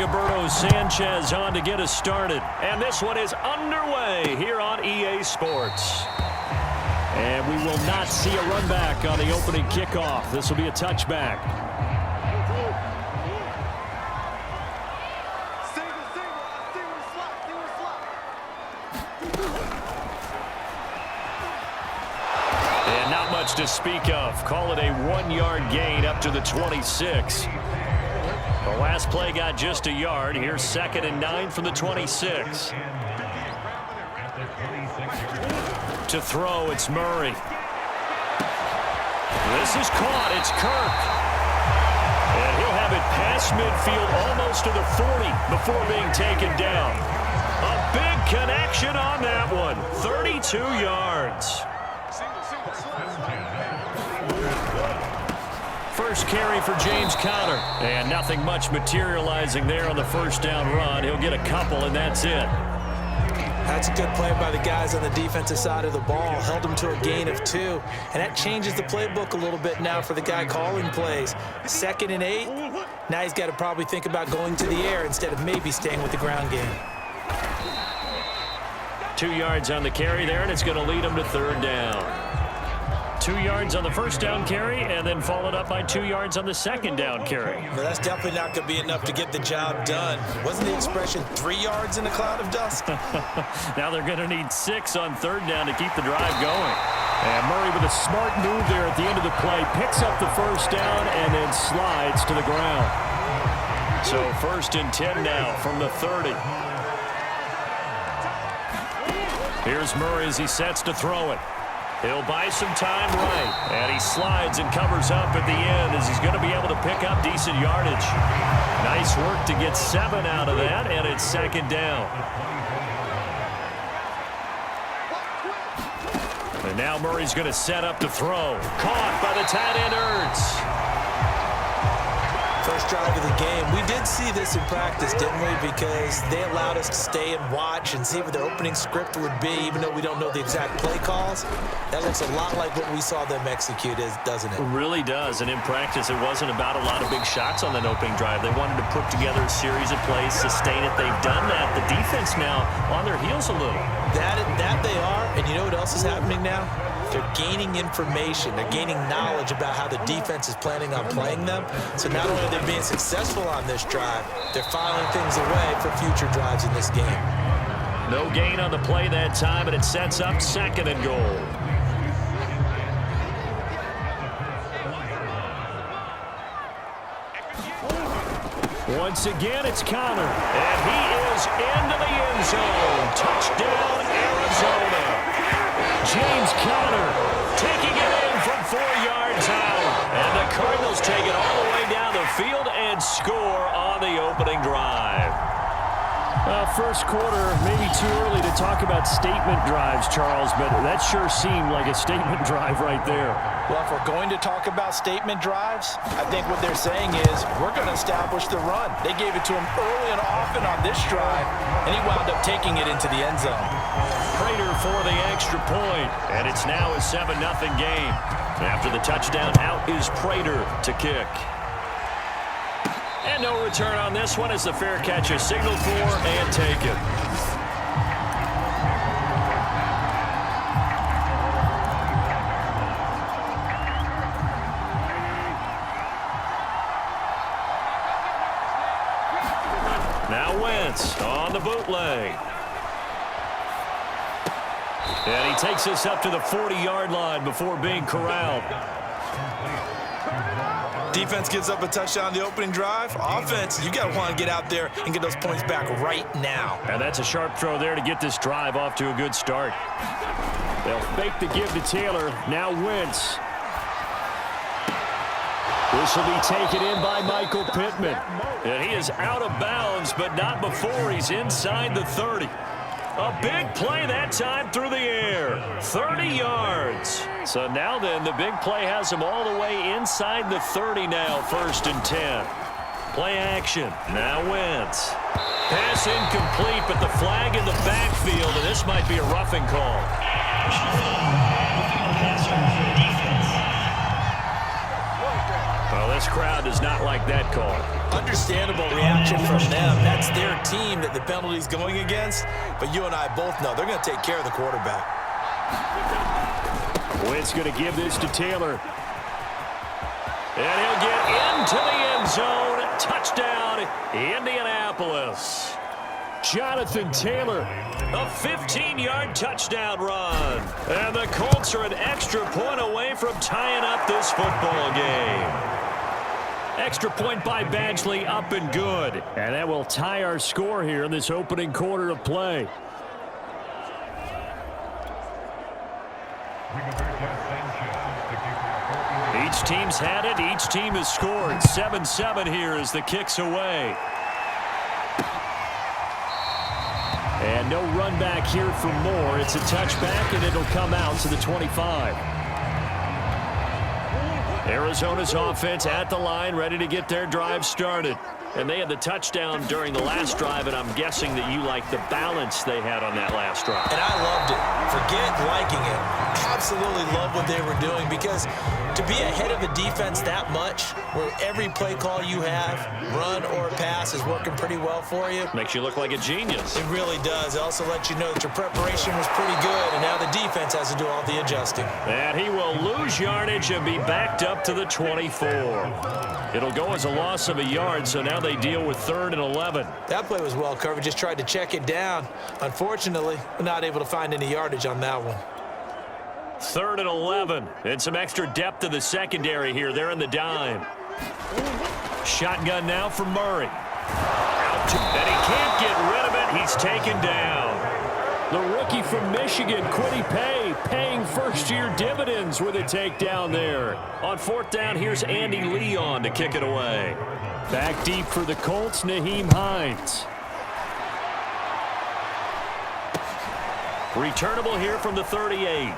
Rigoberto Sanchez on to get us started. And this one is underway here on EA Sports. And we will not see a run back on the opening kickoff. This will be a touchback. And not much to speak of. Call it a 1-yard gain up to the 26. The last play got just a yard. Here's 2nd and 9 from the 26. To throw, it's Murray. This is caught. It's Kirk. And he'll have it past midfield almost to the 40 before being taken down. A big connection on that one. 32 yards. First carry for James Conner. And nothing much materializing there on the first down run. He'll get a couple, and that's it. That's a good play by the guys on the defensive side of the ball. Held them to a gain of 2. And that changes the playbook a little bit now for the guy calling plays. 2nd and 8. Now he's got to probably think about going to the air instead of maybe staying with the ground game. 2 yards on the carry there, and it's going to lead him to 3rd down. 2 yards on the first down carry, and then followed up by 2 yards on the second down carry. Well, that's definitely not going to be enough to get the job done. Wasn't the expression 3 yards in a cloud of dust? Now they're going to need 6 on 3rd down to keep the drive going. And Murray with a smart move there at the end of the play. Picks up the first down and then slides to the ground. So 1st and 10 now from the 30. Here's Murray as he sets to throw it. He'll buy some time right. And he slides and covers up at the end as he's going to be able to pick up decent yardage. Nice work to get 7 out of that, and it's 2nd down. And now Murray's going to set up to throw. Caught by the tight end Ertz. First drive of the game. We did see this in practice, didn't we? Because they allowed us to stay and watch and see what their opening script would be, even though we don't know the exact play calls. That looks a lot like what we saw them execute, doesn't it? It really does. And in practice, it wasn't about a lot of big shots on that opening drive. They wanted to put together a series of plays, sustain it. They've done that. The defense now on their heels a little. That they are. And you know what else is happening now? They're gaining information. They're gaining knowledge about how the defense is planning on playing them. So not only are they being successful on this drive, they're filing things away for future drives in this game. No gain on the play that time, and it sets up 2nd and goal. Once again, it's Conner. And he is into the end zone. Touchdown, Arizona. James Conner taking it in from 4 yards out. And the Cardinals take it all the way down the field and score on the opening drive. First quarter, maybe too early to talk about statement drives, Charles, but that sure seemed like a statement drive right there. Well, if we're going to talk about statement drives, I think what they're saying is we're going to establish the run. They gave it to him early and often on this drive, and he wound up taking it into the end zone. Prater for the extra point, and it's now a 7-0 game. After the touchdown, out is Prater to kick. And no return on this one as the fair catch is signaled for and taken. Now Wentz on the bootleg. And he takes us up to the 40-yard line before being corralled. Defense gives up a touchdown on the opening drive. Offense, you got to want to get out there and get those points back right now. And that's a sharp throw there to get this drive off to a good start. They'll fake the give to Taylor. Now Wentz. This will be taken in by Michael Pittman. And he is out of bounds, but not before he's inside the 30. A big play that time through the air. 30 yards. So now then, the big play has him all the way inside the 30 now, 1st and 10. Play action. Now Wentz. Pass incomplete, but the flag in the backfield, and this might be a roughing call. Well, this crowd does not like that call. Understandable reaction from them. That's their team that the penalty's going against. But you and I both know they're going to take care of the quarterback. Witt's going to give this to Taylor. And he'll get into the end zone. Touchdown, Indianapolis. Jonathan Taylor, a 15-yard touchdown run. And the Colts are an extra point away from tying up this football game. Extra point by Badgley, up and good. And that will tie our score here in this opening quarter of play. Each team's had it. Each team has scored. 7-7 here as the kick's away. And no run back here for Moore. It's a touchback, and it'll come out to the 25. Arizona's offense at the line, ready to get their drive started. And they had the touchdown during the last drive, and I'm guessing that you like the balance they had on that last drive. And I loved it. Forget liking it. Absolutely love what they were doing, because to be ahead of a defense that much, where every play call you have, run or pass, is working pretty well for you. Makes you look like a genius. It really does. It also lets you know that your preparation was pretty good, and now the defense has to do all the adjusting. And he will lose yardage and be backed up to the 24. It'll go as a loss of a yard, so now they deal with 3rd and 11. That play was well covered. Just tried to check it down. Unfortunately, we're not able to find any yardage on that one. 3rd and 11. And some extra depth to the secondary here. They're in the dime. Shotgun now for Murray. Out to, and he can't get rid of it. He's taken down. The rookie from Michigan, Quiddy Pay, paying first-year dividends with a takedown there. On 4th down, here's Andy Leon to kick it away. Back deep for the Colts, Nyheim Hines. Returnable here from the 38.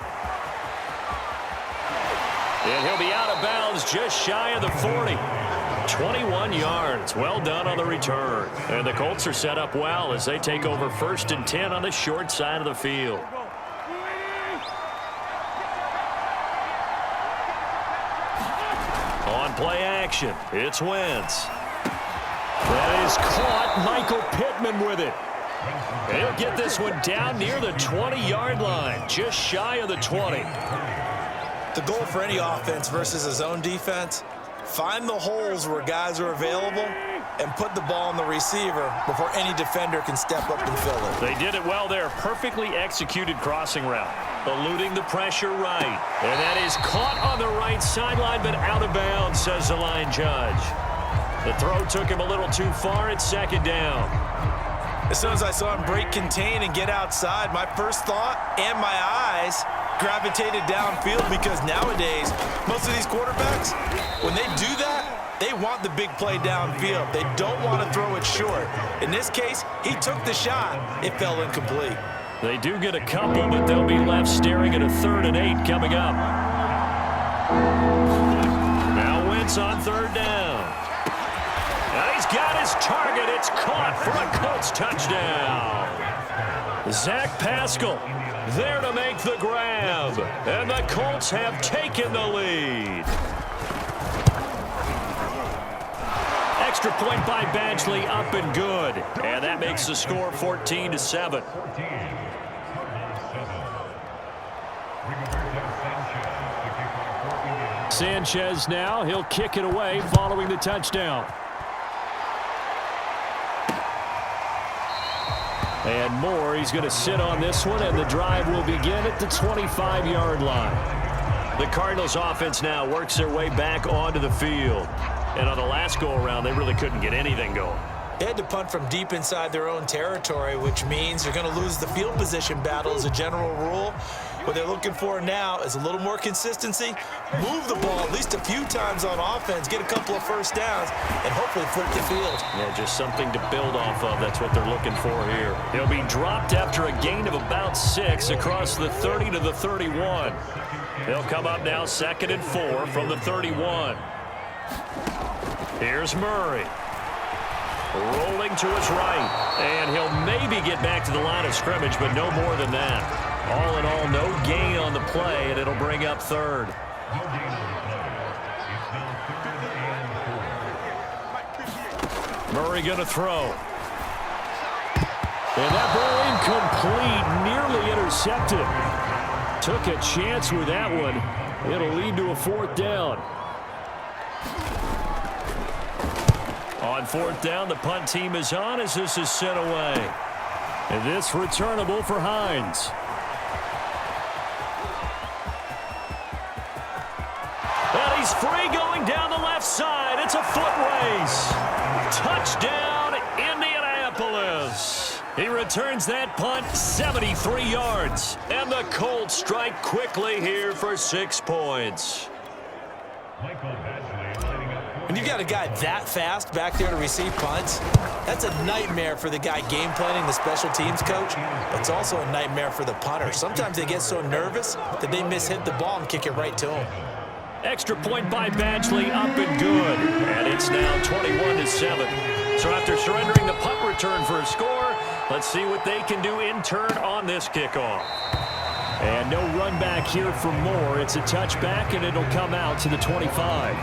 And he'll be out of bounds just shy of the 40. 21 yards. Well done on the return. And the Colts are set up well as they take over 1st and 10 on the short side of the field. On play action, it's Wentz. That is caught. Michael Pittman with it. And he'll get this one down near the 20-yard line, just shy of the 20. The goal for any offense versus a zone defense, find the holes where guys are available and put the ball on the receiver before any defender can step up and fill it. They did it well there. Perfectly executed crossing route. Eluding the pressure right. And that is caught on the right sideline, but out of bounds, says the line judge. The throw took him a little too far. It's 2nd down. As soon as I saw him break contain and get outside, my first thought and my eyes gravitated downfield, because nowadays, most of these quarterbacks, when they do that, they want the big play downfield. They don't want to throw it short. In this case, he took the shot. It fell incomplete. They do get a couple, but they'll be left staring at a 3rd and 8 coming up. Now Wentz on 3rd down. And he's got his target. It's caught for a Colts touchdown. Zach Pascal there to make the grab. And the Colts have taken the lead. Extra point by Badgley, up and good. And that makes the score 14-7. Sanchez now. He'll kick it away following the touchdown. And Moore, he's going to sit on this one, and the drive will begin at the 25-yard line. The Cardinals offense now works their way back onto the field. And on the last go-around, they really couldn't get anything going. They had to punt from deep inside their own territory, which means they're going to lose the field position battle as a general rule. What they're looking for now is a little more consistency, move the ball at least a few times on offense, get a couple of first downs, and hopefully flip the field. Yeah, just something to build off of. That's what they're looking for here. He'll be dropped after a gain of about 6 across the 30 to the 31. They'll come up now 2nd and 4 from the 31. Here's Murray. Rolling to his right. And he'll maybe get back to the line of scrimmage, but no more than that. All in all, no gain on the play, and it'll bring up 3rd. Murray going to throw. And that ball incomplete, nearly intercepted. Took a chance with that one. It'll lead to a 4th down. On 4th down, the punt team is on as this is sent away. And this returnable for Hines. And he's free going down the left side. It's a foot race. Touchdown, Indianapolis. He returns that punt 73 yards. And the Colts strike quickly here for 6 points. When you've got a guy that fast back there to receive punts, that's a nightmare for the guy game planning, the special teams coach. It's also a nightmare for the punter. Sometimes they get so nervous that they mishit the ball and kick it right to him. Extra point by Badgley, up and good. And it's now 21-7. So after surrendering the punt return for a score, let's see what they can do in turn on this kickoff. And no run back here for Moore. It's a touchback, and it'll come out to the 25.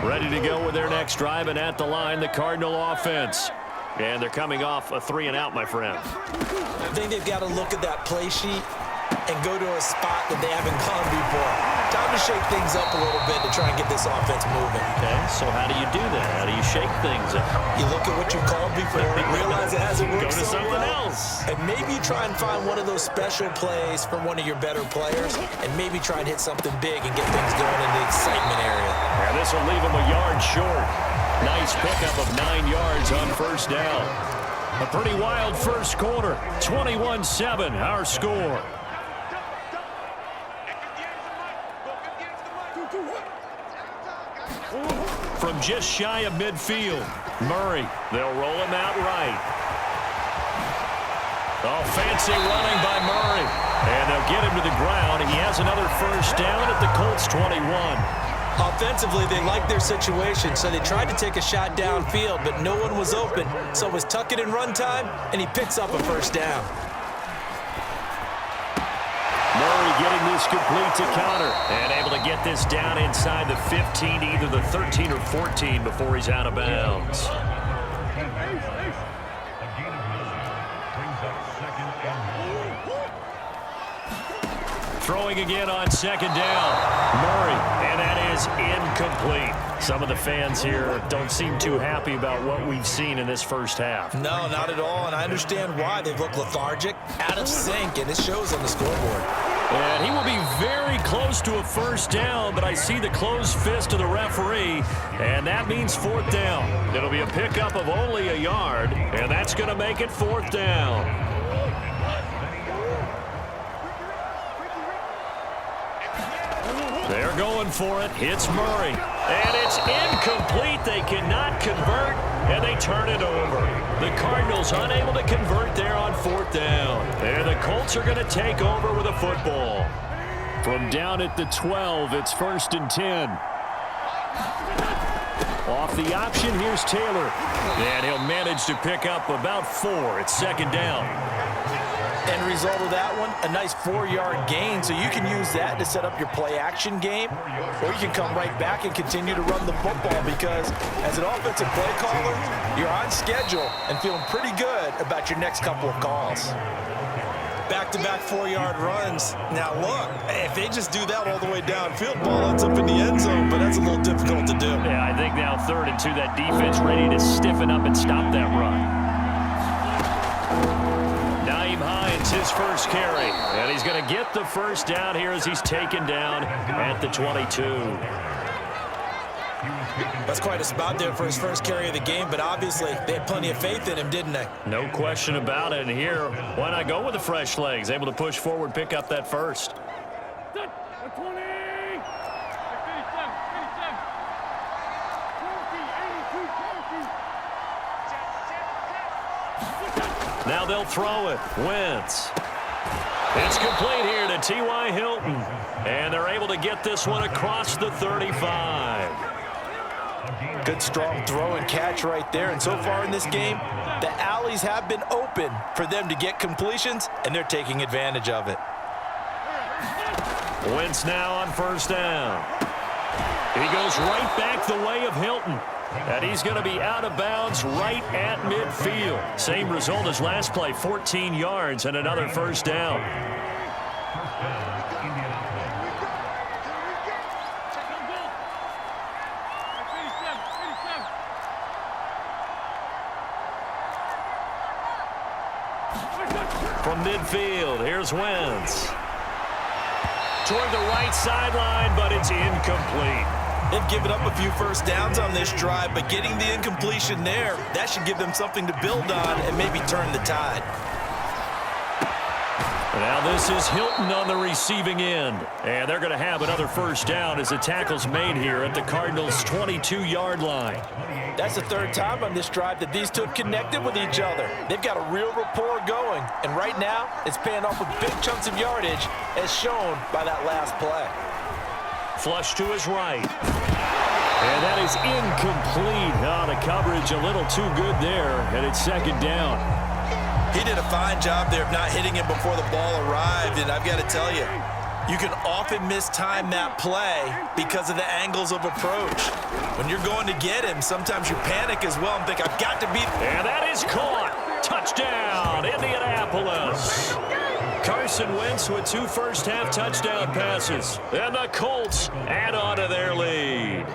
Ready to go with their next drive, and at the line, the Cardinal offense. And they're coming off a 3-and-out, my friend. I think they've got to look at that play sheet and go to a spot that they haven't gone before. Time to shake things up a little bit to try and get this offense moving. Okay, so how do you do that? How do you shake things up? You look at what you called before, realize it hasn't worked Go to so something well, else. and maybe you try and find one of those special plays from one of your better players, and maybe try and hit something big and get things going in the excitement area. And this will leave him a yard short. Nice pickup of 9 yards on 1st down. A pretty wild first quarter. 21-7, our score. From just shy of midfield, Murray. They'll roll him out right. Oh, fancy running by Murray. And they'll get him to the ground. He has another 1st down at the Colts 21. Offensively, they liked their situation, so they tried to take a shot downfield, but no one was open. So it was tuck it in run time, and he picks up a 1st down. Murray getting this complete to counter and able to get this down inside the 15, either the 13 or 14 before he's out of bounds. Throwing again on 2nd down. Murray, and that is incomplete. Some of the fans here don't seem too happy about what we've seen in this first half. No, not at all, and I understand why. They've looked lethargic, out of sync, and it shows on the scoreboard. And he will be very close to a 1st down, but I see the closed fist of the referee, and that means 4th down. It'll be a pickup of only a yard, and that's going to make it 4th down. They're going for it. It's Murray. And it's incomplete. They cannot convert, and they turn it over. The Cardinals unable to convert there on 4th down. And the Colts are going to take over with a football. From down at the 12, it's 1st and 10. Off the option, here's Taylor. And he'll manage to pick up about 4. It's 2nd down. End result of that one, a nice 4-yard gain, so you can use that to set up your play-action game, or you can come right back and continue to run the football because as an offensive play caller, you're on schedule and feeling pretty good about your next couple of calls. Back-to-back 4-yard runs. Now, look, if they just do that all the way downfield, ball ends up in the end zone, but that's a little difficult to do. Yeah, I think now 3rd and 2, that defense ready to stiffen up and stop that run. Hines, his first carry, and he's going to get the 1st down here as he's taken down at the 22. That's quite a spot there for his first carry of the game, but obviously they had plenty of faith in him, didn't they? No question about it, and here, why not go with the fresh legs? Able to push forward, pick up that 1st. Now they'll throw it. Wentz. It's complete here to T.Y. Hilton. And they're able to get this one across the 35. Good strong throw and catch right there. And so far in this game, the alleys have been open for them to get completions, and they're taking advantage of it. Wentz now on 1st down. He goes right back the way of Hilton. And he's going to be out of bounds right at midfield. Same result as last play, 14 yards and another first down. From midfield, here's Wentz. Toward the right sideline, but it's incomplete. They've given up a few first downs on this drive, but getting the incompletion there, that should give them something to build on and maybe turn the tide. Now this is Hilton on the receiving end. And they're going to have another first down as the tackle's made here at the Cardinals' 22-yard line. That's the third time on this drive that these two have connected with each other. They've got a real rapport going, and right now it's paying off with big chunks of yardage as shown by that last play. Flush to his right. And that is incomplete. Oh, the coverage a little too good there, and it's second down. He did a fine job there of not hitting him before the ball arrived, and I've got to tell you, you can often mistime that play because of the angles of approach. When you're going to get him, sometimes you panic as well and think, I've got to beat him. And that is caught. Touchdown, Indianapolis. Carson Wentz with 2 first-half touchdown passes. And the Colts add on to their lead.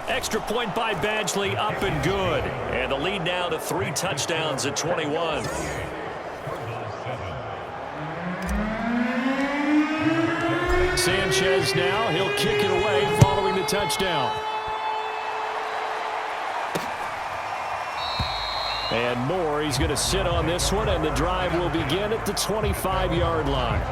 Extra point by Badgley, up and good. And the lead now to 3 touchdowns at 21. Sanchez now, he'll kick it away following the touchdown. And Moore, he's going to sit on this one, and the drive will begin at the 25-yard line.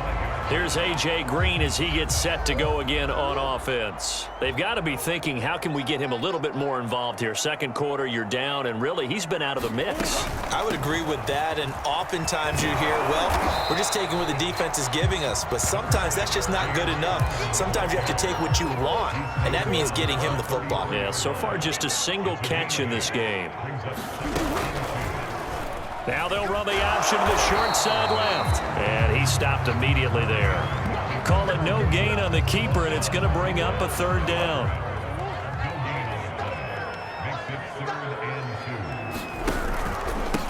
Here's A.J. Green as he gets set to go again on offense. They've got to be thinking, how can we get him a little bit more involved here? Second quarter, you're down, and really, he's been out of the mix. I would agree with that, and oftentimes you hear, well, we're just taking what the defense is giving us, but sometimes that's just not good enough. Sometimes you have to take what you want, and that means getting him the football. Yeah, so far just a single catch in this game. Now they'll run the option to the short side left. And he stopped immediately there. Call it no gain on the keeper, and it's going to bring up a third down.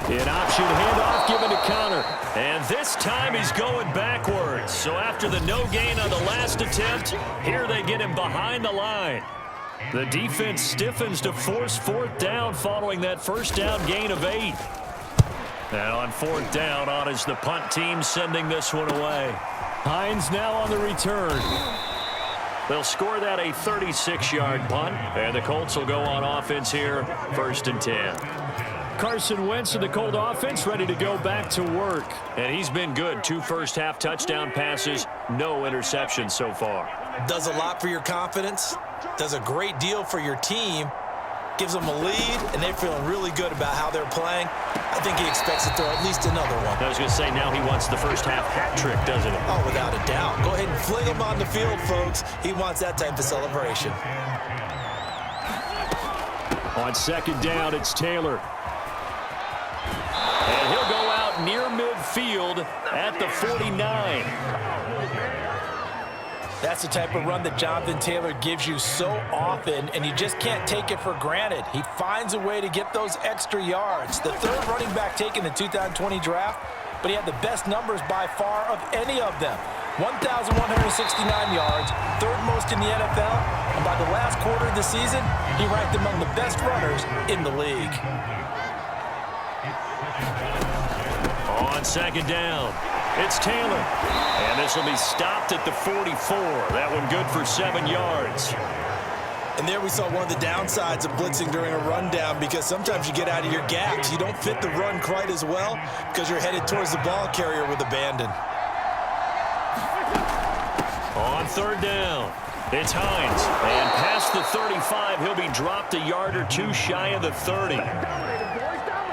An option handoff given to Connor. And this time he's going backwards. So after the no gain on the last attempt, here they get him behind the line. The defense stiffens to force 4th down following that first down gain of 8. And on 4th down, on is the punt team sending this one away. Hines now on the return. They'll score that a 36-yard punt, and the Colts will go on offense here, 1st and 10. Carson Wentz and the Colt offense ready to go back to work. And he's been good. 2 first-half touchdown passes, no interceptions so far. Does a lot for your confidence, does a great deal for your team, gives them a lead, and they're feeling really good about how they're playing. I think he expects to throw at least another one. I was going to say, now he wants the first-half hat trick, doesn't he? Oh, without a doubt. Go ahead and fling him on the field, folks. He wants that type of celebration. On 2nd down, it's Taylor. And he'll go out near midfield at the 49. That's the type of run that Jonathan Taylor gives you so often, and you just can't take it for granted. He finds a way to get those extra yards. The 3rd running back taken in the 2020 draft, but he had the best numbers by far of any of them. 1,169 yards, 3rd most in the NFL, and by the last quarter of the season, he ranked among the best runners in the league. On 2nd down, it's Taylor. And this will be stopped at the 44. That one good for 7 yards. And there we saw one of the downsides of blitzing during a rundown, because sometimes you get out of your gaps. You don't fit the run quite as well because you're headed towards the ball carrier with abandon. On 3rd down, it's Hines. And past the 35, he'll be dropped a yard or 2 shy of the 30.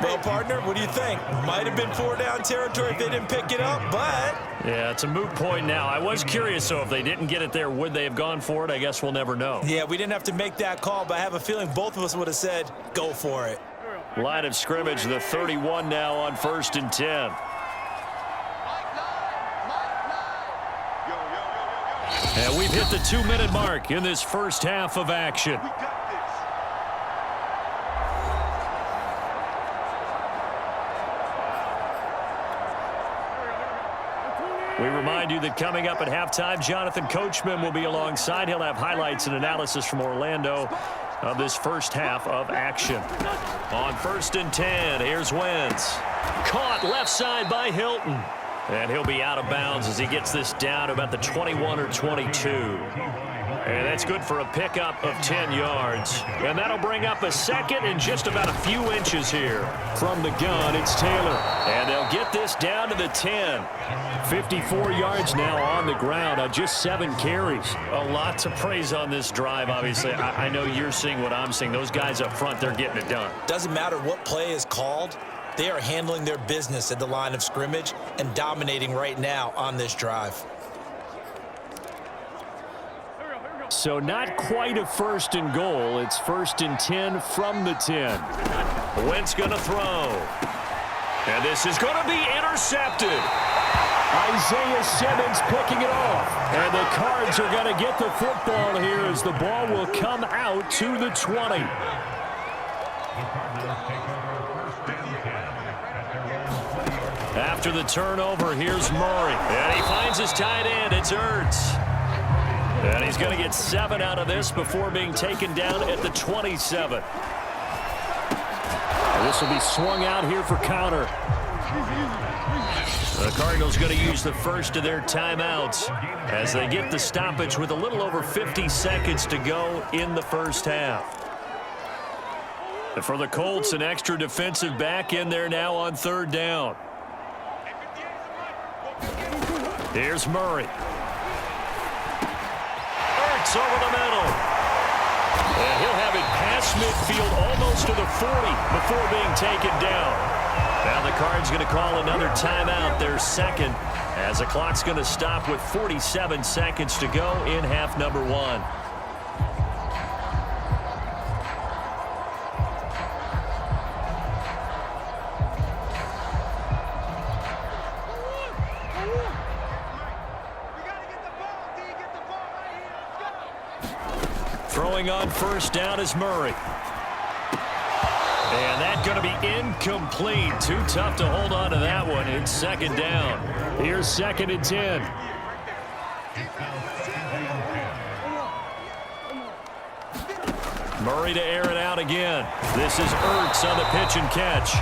Well, partner, what do you think? Might have been 4-down territory if they didn't pick it up, but... Yeah, it's a moot point now. I was curious, though, if they didn't get it there, would they have gone for it? I guess we'll never know. Yeah, we didn't have to make that call, but I have a feeling both of us would have said, go for it. Line of scrimmage, the 31 now on 1st and 10. And we've hit the 2-minute mark in this first half of action. We remind you that coming up at halftime, Jonathan Coachman will be alongside. He'll have highlights and analysis from Orlando of this first half of action. On 1st and 10, here's Wentz. Caught left side by Hilton. And he'll be out of bounds as he gets this down to about the 21 or 22. And that's good for a pickup of 10 yards. And that'll bring up a second and just about a few inches here. From the gun, it's Taylor. And they'll get this down to the 10. 54 yards now on the ground on just 7 carries. A lot to praise on this drive, obviously. I know you're seeing what I'm seeing. Those guys up front, they're getting it done. Doesn't matter what play is called. They are handling their business at the line of scrimmage and dominating right now on this drive. So not quite a 1st and goal. It's 1st and 10 from the 10. Wentz going to throw. And this is going to be intercepted. Isaiah Simmons picking it off. And the Cards are going to get the football here as the ball will come out to the 20. After the turnover, here's Murray. And he finds his tight end. It's Ertz. And he's going to get 7 out of this before being taken down at the 27. And this will be swung out here for counter. The Cardinals going to use the first of their timeouts as they get the stoppage with a little over 50 seconds to go in the first half. And for the Colts, an extra defensive back in there now on 3rd down. Here's Murray. Ertz over the middle. And he'll have it past midfield almost to the 40 before being taken down. Now the Cards going to call another timeout, their second, as the clock's going to stop with 47 seconds to go in half number 1. Throwing on 1st down is Murray. And that's going to be incomplete. Too tough to hold on to that one. It's 2nd down. Here's 2nd and 10. Murray to air it out again. This is Ertz on the pitch and catch.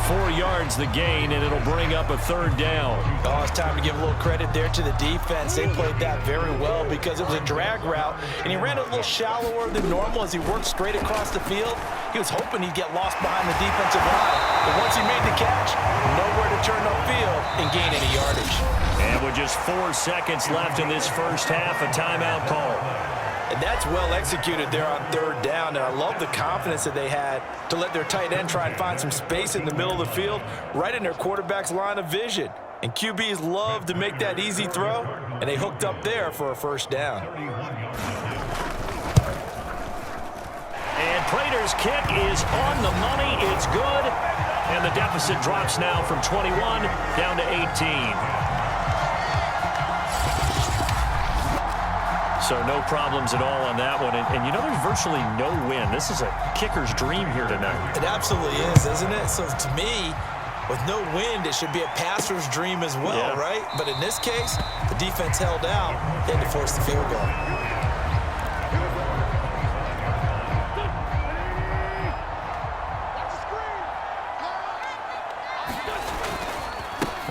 4 yards the gain, and it'll bring up a 3rd down. Oh, it's time to give a little credit there to the defense. They played that very well because it was a drag route, and he ran a little shallower than normal as he worked straight across the field. He was hoping he'd get lost behind the defensive line, but once he made the catch, nowhere to turn upfield and gain any yardage. And with just 4 seconds left in this first half, a timeout call. And that's well executed there on 3rd down. And I love the confidence that they had to let their tight end try and find some space in the middle of the field, right in their quarterback's line of vision. And QBs love to make that easy throw, and they hooked up there for a 1st down. And Prater's kick is on the money. It's good. And the deficit drops now from 21 down to 18. So no problems at all on that one. And you know, there's virtually no wind. This is a kicker's dream here tonight. It absolutely is, isn't it? So to me, with no wind, it should be a passer's dream as well, right? But in this case, the defense held out. They had to force the field goal.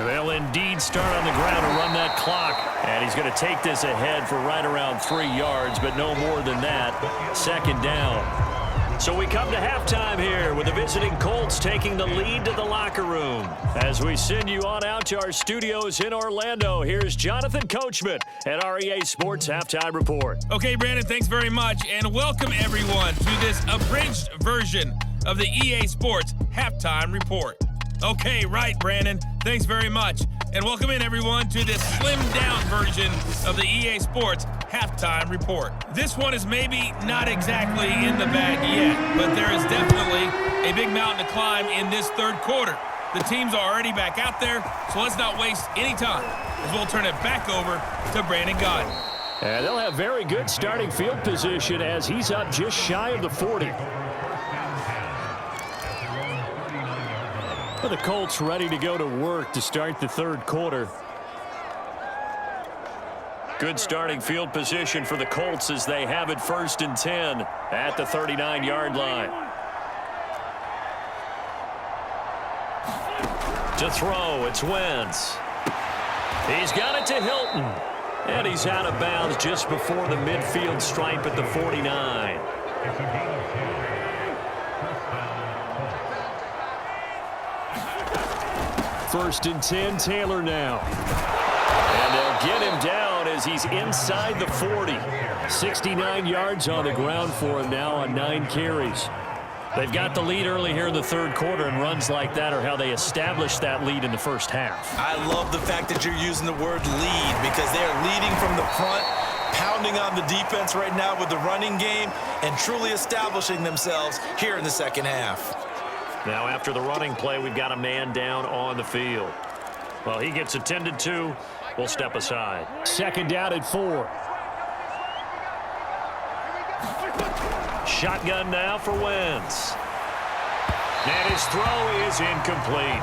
They'll indeed start on the ground to run that clock. And he's going to take this ahead for right around 3 yards, but no more than that. 2nd down. So we come to halftime here with the visiting Colts taking the lead to the locker room. As we send you on out to our studios in Orlando, here's Jonathan Coachman at our EA Sports Halftime Report. Okay, Brandon, thanks very much. And welcome, everyone, to this abridged version of the EA Sports Halftime Report. Okay, right, Brandon. Thanks very much. And welcome in, everyone, to this slimmed-down version of the EA Sports Halftime Report. This one is maybe not exactly in the bag yet, but there is definitely a big mountain to climb in this 3rd quarter. The teams are already back out there, so let's not waste any time, as we'll turn it back over to Brandon Gaudin. And they'll have very good starting field position as he's up just shy of the 40. Well, the Colts ready to go to work to start the third quarter. Good starting field position for the Colts as they have it 1st and 10 at the 39-yard line. To throw, it's Wentz. He's got it to Hilton. And he's out of bounds just before the midfield stripe at the 49. First and 10, Taylor now. And they'll get him down as he's inside the 40. 69 yards on the ground for him now on 9 carries. They've got the lead early here in the third quarter, and runs like that are how they establish that lead in the first half. I love the fact that you're using the word lead because they are leading from the front, pounding on the defense right now with the running game, and truly establishing themselves here in the second half. Now after the running play, we've got a man down on the field. Well, he gets attended to. We'll step aside. Second down at 4. Shotgun now for Wentz. And his throw is incomplete.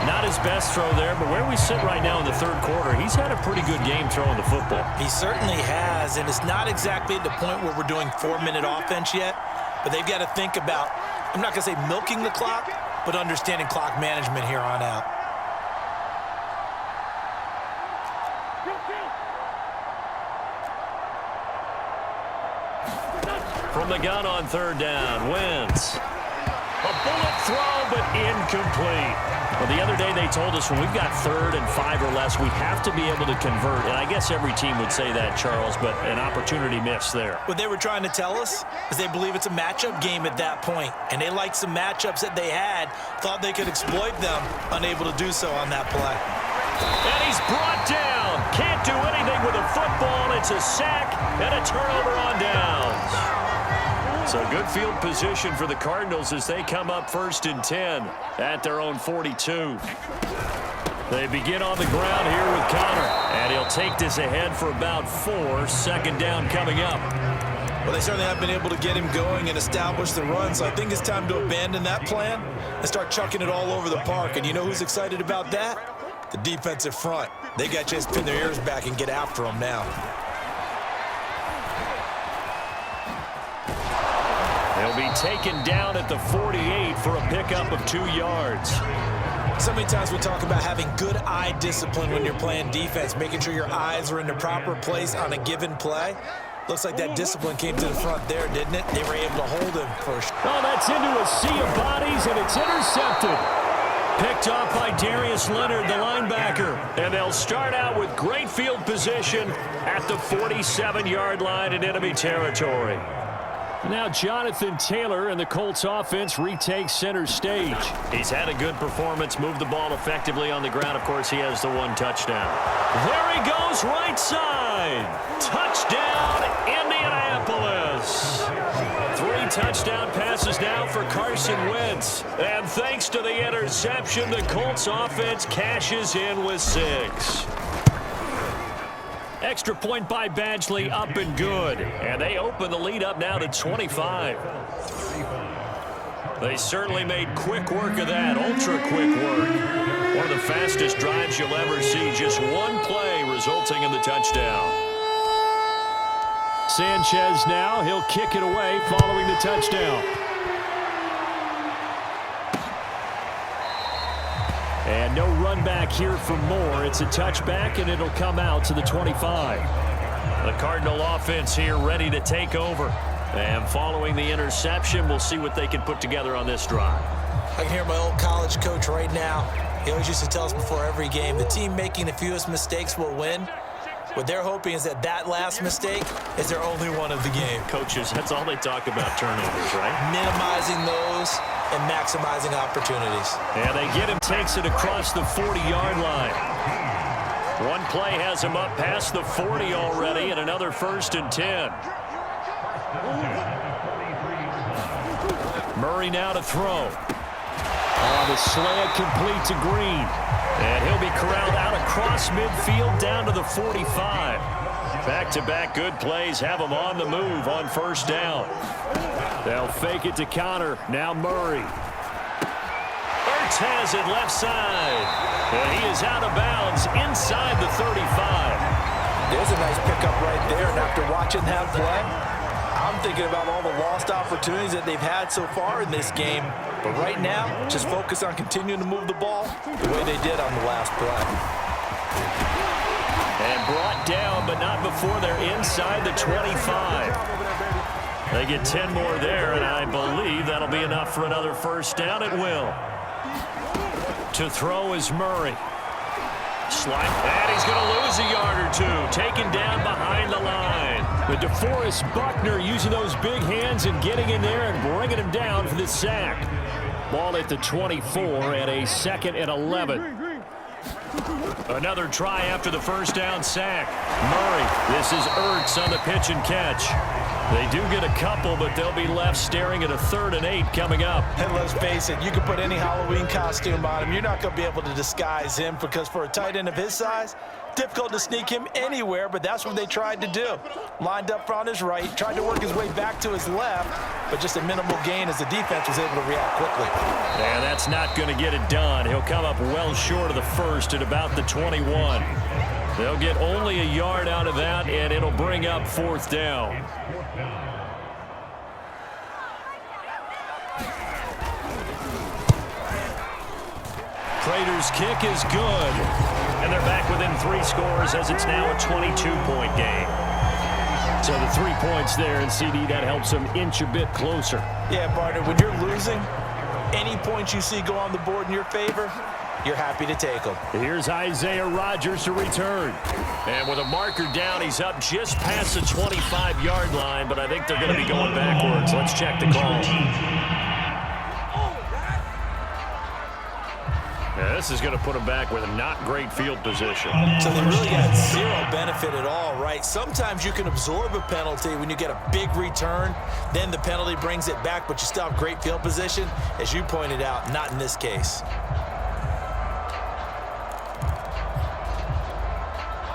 Not his best throw there, but where we sit right now in the third quarter, he's had a pretty good game throwing the football. He certainly has, and it's not exactly at the point where we're doing 4-minute offense yet, but they've got to think about, I'm not going to say milking the clock, but understanding clock management here on out. From the gun on third down, Wentz. A bullet throw, but incomplete. Well, the other day they told us when we've got 3rd and 5 or less, we have to be able to convert. And I guess every team would say that, Charles, but an opportunity missed there. What they were trying to tell us is they believe it's a matchup game at that point. And they liked some matchups that they had, thought they could exploit them, unable to do so on that play. And he's brought down. Can't do anything with a football. It's a sack and a turnover on downs. So good field position for the Cardinals as they come up 1st and 10 at their own 42. They begin on the ground here with Connor, and he'll take this ahead for about 4. Second down coming up. Well, they certainly have been able to get him going and establish the run, so I think it's time to abandon that plan and start chucking it all over the park. And you know who's excited about that? The defensive front. They got a chance to pin their ears back and get after him now. He'll be taken down at the 48 for a pickup of 2 yards. So many times we talk about having good eye discipline when you're playing defense, making sure your eyes are in the proper place on a given play. Looks like that discipline came to the front there, didn't it? They were able to hold him first. Oh, that's into a sea of bodies, and it's intercepted. Picked off by Darius Leonard, the linebacker. And they'll start out with great field position at the 47-yard line in enemy territory. Now Jonathan Taylor and the Colts offense retake center stage. He's had a good performance, moved the ball effectively on the ground. Of course, he has the 1 touchdown. There he goes, right side. Touchdown, Indianapolis. 3 touchdown passes now for Carson Wentz. And thanks to the interception, the Colts offense cashes in with 6. Extra point by Badgley, up and good. And they open the lead up now to 25. They certainly made quick work of that, ultra quick work. One of the fastest drives you'll ever see. Just 1 play resulting in the touchdown. Sanchez now, he'll kick it away following the touchdown. And no run back here for Moore. It's a touchback, and it'll come out to the 25. The Cardinal offense here ready to take over. And following the interception, we'll see what they can put together on this drive. I can hear my old college coach right now. He always used to tell us before every game, the team making the fewest mistakes will win. What they're hoping is that that last mistake is their only one of the game. Coaches, that's all they talk about, turnovers, right? Minimizing those and maximizing opportunities. And they get him, takes it across the 40-yard line. 1 play has him up past the 40 already, and another 1st and 10. Murray now to throw. On the slant, complete to Green. And he'll be corralled out across midfield down to the 45. Back-to-back good plays have them on the move on first down. They'll fake it to Connor. Now Murray. Ertz has it left side. And he is out of bounds inside the 35. There's a nice pickup right there. And after watching that play, I'm thinking about all the lost opportunities that they've had so far in this game. But right now, just focus on continuing to move the ball the way they did on the last play. And brought down, but not before they're inside the 25. They get 10 more there, and I believe that'll be enough for another first down. It will. To throw is Murray. Slide, and he's going to lose a yard or two. Taken down behind the line. But DeForest Buckner using those big hands and getting in there and bringing him down for the sack. Ball at the 24 and a 2nd and 11. Another try after the first down sack. Murray, this is Ertz on the pitch and catch. They do get a couple, but they'll be left staring at a 3rd and 8 coming up. And let's face it, you can put any Halloween costume on him. You're not going to be able to disguise him because for a tight end of his size, difficult to sneak him anywhere, but that's what they tried to do. Lined up on his right, tried to work his way back to his left, but just a minimal gain as the defense was able to react quickly. And that's not going to get it done. He'll come up well short of the first at about the 21. They'll get only a yard out of that, and it'll bring up 4th down. Prater's kick is good. And they're back within 3 scores as it's now a 22-point game. So the 3 points there, and CD, that helps them inch a bit closer. Yeah, partner, when you're losing, any points you see go on the board in your favor, you're happy to take them. Here's Isaiah Rodgers to return. And with a marker down, he's up just past the 25-yard line, but I think they're going to be going backwards. Let's check the call. Yeah, this is going to put them back with a not great field position. So they really got zero benefit at all, right? Sometimes you can absorb a penalty when you get a big return. Then the penalty brings it back, but you still have great field position. As you pointed out, not in this case.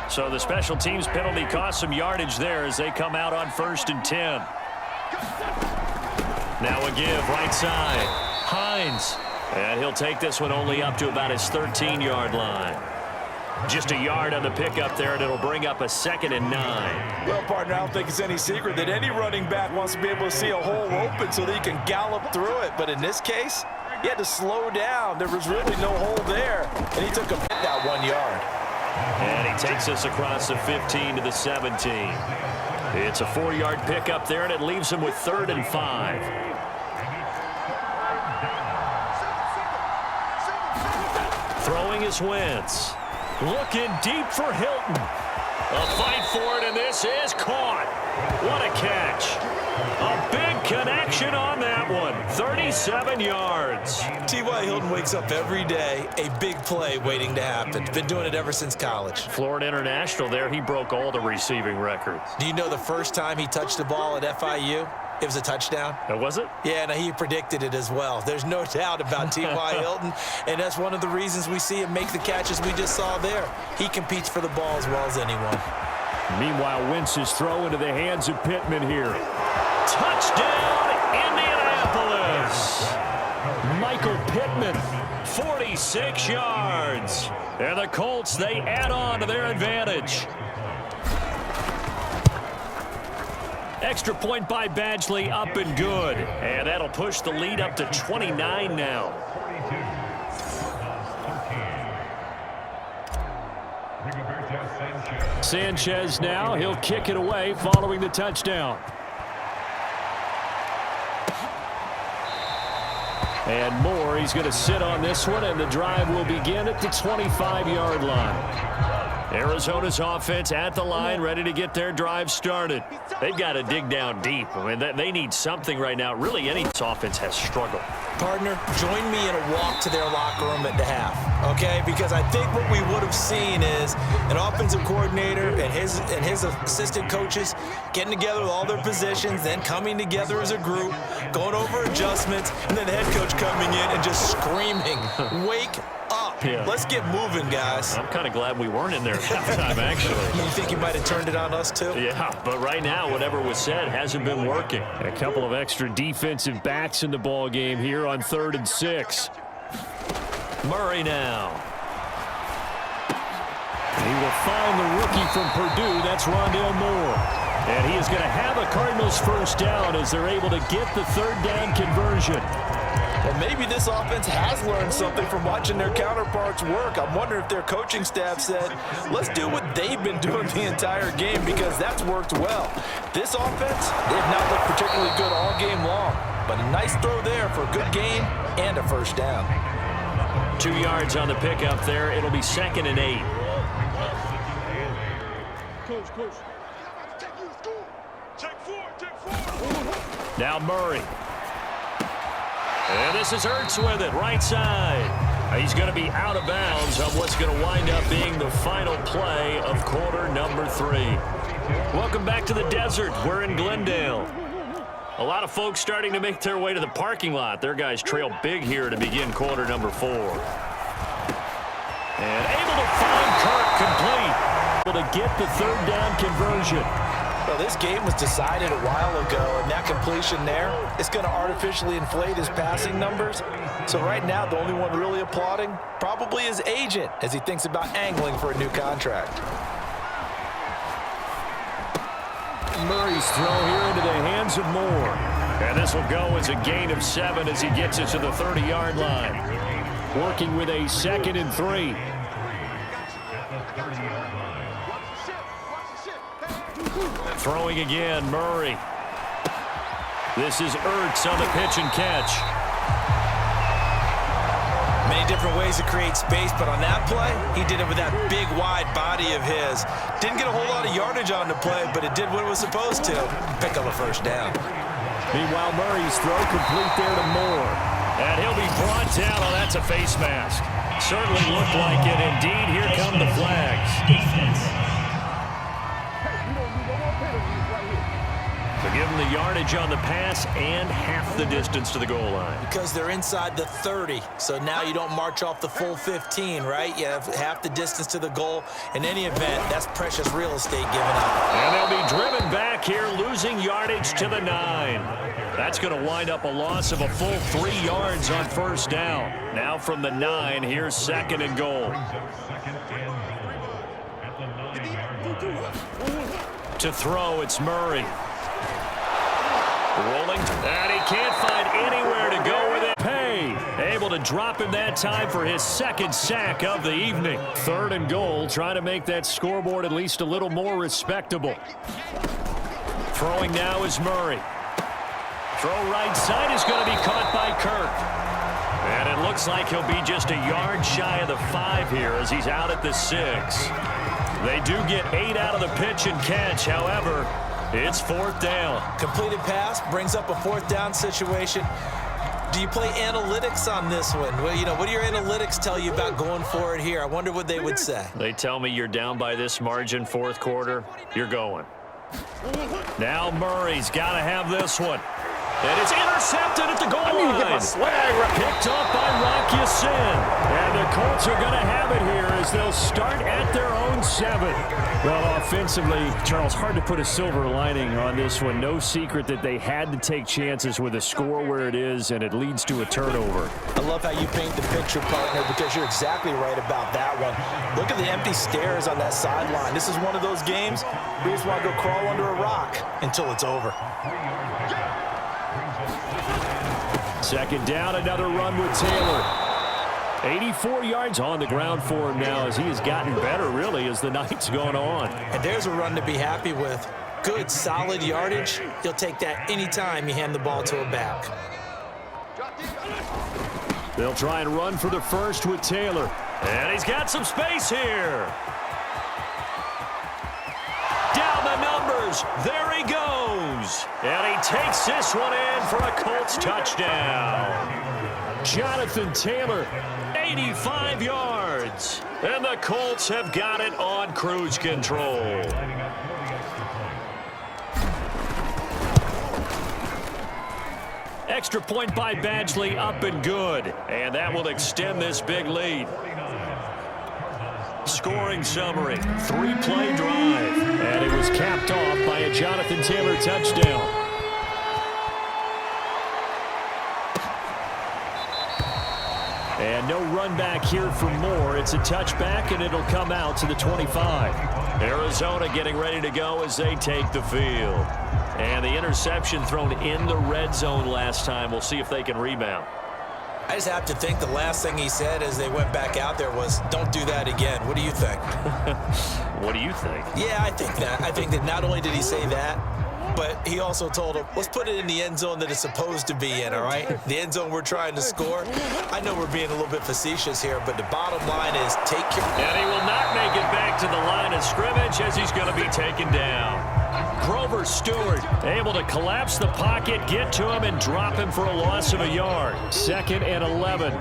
So the special teams penalty cost some yardage there as they come out on 1st and 10. Now a give right side. Hines. And he'll take this one only up to about his 13-yard line. Just a yard on the pickup there, and it'll bring up a 2nd and 9. Well, partner, I don't think it's any secret that any running back wants to be able to see a hole open so that he can gallop through it. But in this case, he had to slow down. There was really no hole there, and he took a hit that 1 yard. And he takes us across the 15 to the 17. It's a 4-yard pickup there, and it leaves him with 3rd and 5. Throwing is Wentz. Looking deep for Hilton. A fight for it, and this is caught. What a catch. A big connection on that one. 37 yards. T.Y. Hilton wakes up every day, a big play waiting to happen. Been doing it ever since college. Florida International there, he broke all the receiving records. Do you know the first time he touched the ball at FIU? It was a touchdown. Was it? Yeah, and he predicted it as well. There's no doubt about T.Y. Hilton, and that's one of the reasons we see him make the catches we just saw there. He competes for the ball as well as anyone. Meanwhile, Wentz's throw into the hands of Pittman here. Touchdown, Indianapolis! Michael Pittman, 46 yards. And the Colts, they add on to their advantage. Extra point by Badgley, up and good. And that'll push the lead up to 29 now. Sanchez now, he'll kick it away following the touchdown. And Moore, he's going to sit on this one, and the drive will begin at the 25-yard line. Arizona's offense at the line, ready to get their drive started. They've got to dig down deep. I mean, they need something right now. Really, any offense has struggled. Partner, join me in a walk to their locker room at the half, okay? Because I think what we would have seen is an offensive coordinator and his assistant coaches getting together with all their positions, then coming together as a group, going over adjustments, and then the head coach coming in and just screaming, "Wake up!" Yeah. Let's get moving, guys. I'm kind of glad we weren't in there at halftime, actually. You think you might have turned it on us, too? Yeah, but right now, whatever was said hasn't been working. A couple of extra defensive backs in the ball game here on 3rd and 6. Murray now. He will find the rookie from Purdue. That's Rondale Moore. And he is going to have a Cardinals first down as they're able to get the 3rd down conversion. Well, maybe this offense has learned something from watching their counterparts work. I'm wondering if their coaching staff said, let's do what they've been doing the entire game, because that's worked well. This offense, they've not looked particularly good all game long, but a nice throw there for a good gain and a first down. 2 yards on the pickup there. It'll be 2nd and 8. Now Murray. And this is Ertz with it, right side. He's going to be out of bounds on what's going to wind up being the final play of quarter number 3. Welcome back to the desert. We're in Glendale. A lot of folks starting to make their way to the parking lot. Their guys trail big here to begin quarter number 4. And able to find Kirk complete. Able to get the 3rd down conversion. Well, this game was decided a while ago, and that completion there is going to artificially inflate his passing numbers. So right now, the only one really applauding probably his agent as he thinks about angling for a new contract. Murray's throw here into the hands of Moore. And this will go as a gain of 7 as he gets it to the 30-yard line. Working with a 2nd and 3. Throwing again, Murray. This is Ertz on the pitch and catch. Many different ways to create space, but on that play, he did it with that big, wide body of his. Didn't get a whole lot of yardage on the play, but it did what it was supposed to. Pick up a first down. Meanwhile, Murray's throw complete there to Moore. And he'll be brought down. Oh, that's a face mask. Certainly looked like it. Indeed, here come the flags. So give them the yardage on the pass and half the distance to the goal line. Because they're inside the 30, so now you don't march off the full 15, right? You have half the distance to the goal. In any event, that's precious real estate given up. And they'll be driven back here, losing yardage to the 9. That's going to wind up a loss of a full 3 yards on first down. Now from the 9, here's 2nd and goal. To throw, it's Murray. Rolling, and he can't find anywhere to go with it. Pay, able to drop him that time for his 2nd sack of the evening. 3rd and goal, trying to make that scoreboard at least a little more respectable. Throwing now is Murray. Throw right side is going to be caught by Kirk. And it looks like he'll be just a yard shy of the 5 here as he's out at the 6. They do get 8 out of the pitch and catch, however, it's 4th down. Completed pass brings up a 4th down situation. Do you play analytics on this one? Well, you know, what do your analytics tell you about going for it here? I wonder what they would say. They tell me you're down by this margin 4th quarter, you're going. Now Murray's got to have this one. And it's intercepted at the goal line. Picked off by Rock Ya-Sin. And the Colts are going to have it here as they'll start at their own 7. Well, offensively, Charles, hard to put a silver lining on this one. No secret that they had to take chances with a score where it is, and it leads to a turnover. I love how you paint the picture, partner, because you're exactly right about that one. Look at the empty stairs on that sideline. This is one of those games where you just want to go crawl under a rock until it's over. 2nd down, another run with Taylor. 84 yards on the ground for him now as he has gotten better, really, as the night's gone on. And there's a run to be happy with. Good, solid yardage. You'll take that anytime you hand the ball to a back. They'll try and run for the first with Taylor. And he's got some space here. Down the numbers. There he goes. And he takes this one in for a Colts touchdown. Jonathan Taylor, 85 yards. And the Colts have got it on cruise control. Extra point by Badgley, up and good. And that will extend this big lead. Scoring summary, 3-play drive. And it was capped off by a Jonathan Taylor touchdown. And no run back here for Moore. It's a touchback, and it'll come out to the 25. Arizona getting ready to go as they take the field. And the interception thrown in the red zone last time. We'll see if they can rebound. I just have to think the last thing he said as they went back out there was, don't do that again. What do you think? What do you think? Yeah, I think that. I think that not only did he say that, but he also told him, let's put it in the end zone that it's supposed to be in, all right? The end zone we're trying to score. I know we're being a little bit facetious here, but the bottom line is take care. And he will not make it back to the line of scrimmage as he's going to be taken down. Grover Stewart able to collapse the pocket, get to him, and drop him for a loss of a yard. 2nd and 11.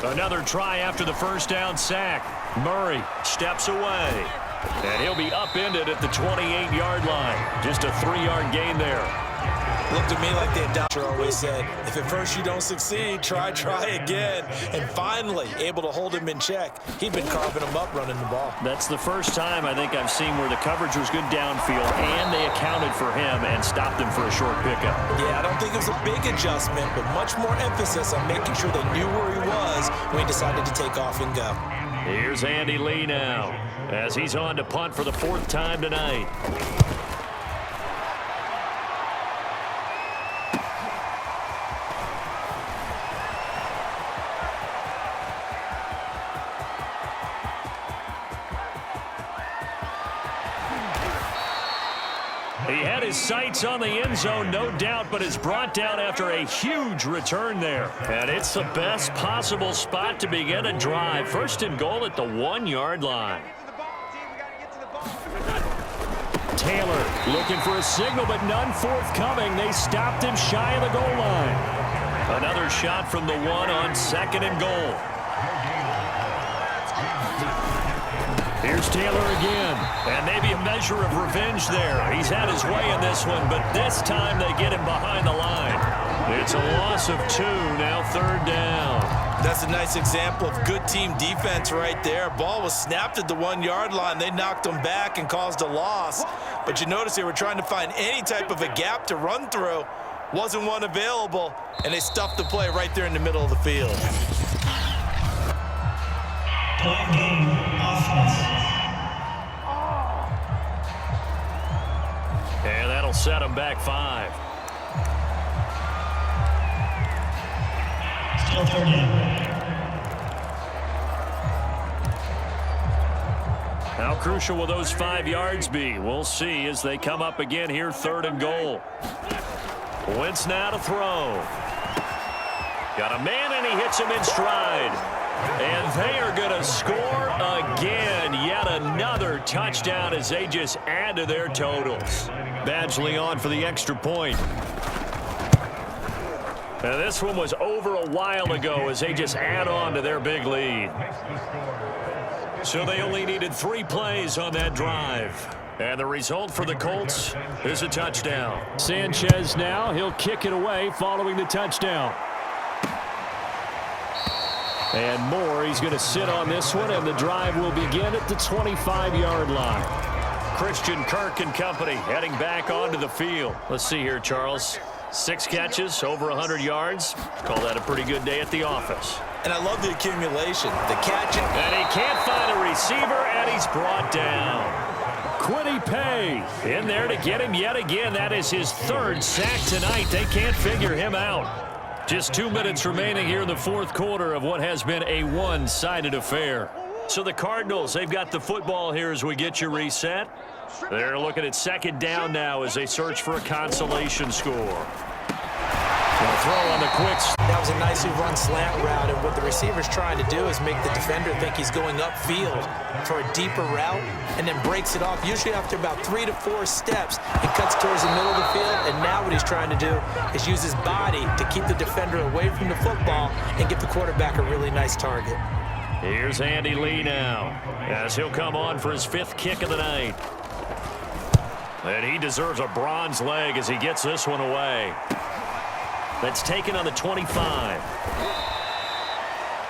Another try after the first down sack. Murray steps away. And he'll be upended at the 28-yard line. Just a 3-yard gain there. Looked at me like the doctor always said, if at first you don't succeed, try again. And finally, able to hold him in check. He'd been carving him up running the ball. That's the first time I think I've seen where the coverage was good downfield and they accounted for him and stopped him for a short pickup. Yeah, I don't think it was a big adjustment, but much more emphasis on making sure they knew where he was when he decided to take off and go. Here's Andy Lee now as he's on to punt for the 4th time tonight. He had his sights on the end zone, no doubt, but is brought down after a huge return there. And it's the best possible spot to begin a drive. 1st and goal at the 1-yard line. Taylor looking for a signal, but none forthcoming. They stopped him shy of the goal line. Another shot from the 1 on 2nd and goal. Here's Taylor again, and maybe a measure of revenge there. He's had his way in this one, but this time they get him behind the line. It's a loss of 2, now 3rd down. That's a nice example of good team defense right there. Ball was snapped at the 1-yard line. They knocked him back and caused a loss. But you notice they were trying to find any type of a gap to run through. Wasn't one available, and they stuffed the play right there in the middle of the field. Point game, offense. And that'll set him back 5. Still 3rd down. How crucial will those 5 yards be? We'll see as they come up again here, 3rd and goal. Wentz now to throw. Got a man, and he hits him in stride. And they are going to score again. Yet another touchdown as they just add to their totals. Badgley on for the extra point. Now this one was over a while ago as they just add on to their big lead. So they only needed 3 plays on that drive. And the result for the Colts is a touchdown. Sanchez now, he'll kick it away following the touchdown. And Moore, he's going to sit on this one, and the drive will begin at the 25-yard line. Christian Kirk and company heading back onto the field. Let's see here, Charles. 6 catches, over 100 yards. Call that a pretty good day at the office. And I love the accumulation, the catching. And he can't find a receiver, and he's brought down. Quiddy Pay in there to get him yet again. That is his 3rd sack tonight. They can't figure him out. Just 2 minutes remaining here in the 4th quarter of what has been a one-sided affair. So the Cardinals, they've got the football here as we get you reset. They're looking at 2nd down now as they search for a consolation score. They'll throw on the quicks. That was a nicely run slant route, and what the receiver's trying to do is make the defender think he's going upfield for a deeper route and then breaks it off, usually after about 3 to 4 steps. He cuts towards the middle of the field, and now what he's trying to do is use his body to keep the defender away from the football and give the quarterback a really nice target. Here's Andy Lee now as he'll come on for his 5th kick of the night. And he deserves a bronze leg as he gets this one away. That's taken on the 25.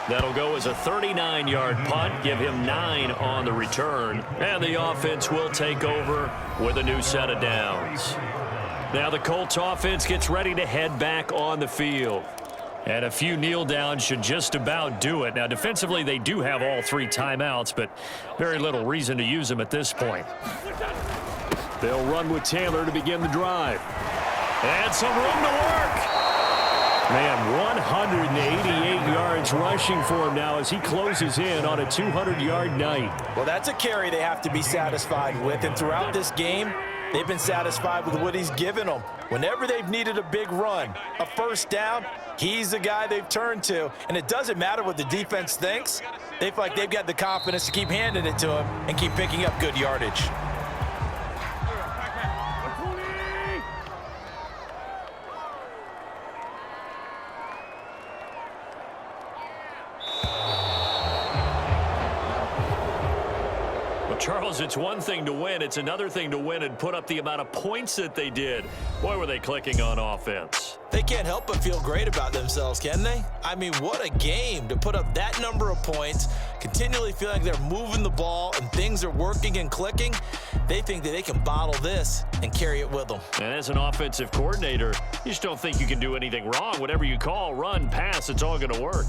That'll go as a 39-yard punt, give him 9 on the return. And the offense will take over with a new set of downs. Now the Colts offense gets ready to head back on the field. And a few kneel downs should just about do it. Now defensively they do have all 3 timeouts, but very little reason to use them at this point. They'll run with Taylor to begin the drive. And some room to work. Man, 188 yards rushing for him now as he closes in on a 200-yard night. Well, that's a carry they have to be satisfied with. And throughout this game, they've been satisfied with what he's given them. Whenever they've needed a big run, a first down, he's the guy they've turned to. And it doesn't matter what the defense thinks. They feel like they've got the confidence to keep handing it to him and keep picking up good yardage. Charles, it's one thing to win. It's another thing to win and put up the amount of points that they did. Boy, were they clicking on offense. They can't help but feel great about themselves, can they? I mean, what a game to put up that number of points, continually feeling like they're moving the ball and things are working and clicking. They think that they can bottle this and carry it with them. And as an offensive coordinator, you just don't think you can do anything wrong. Whatever you call, run, pass, it's all going to work.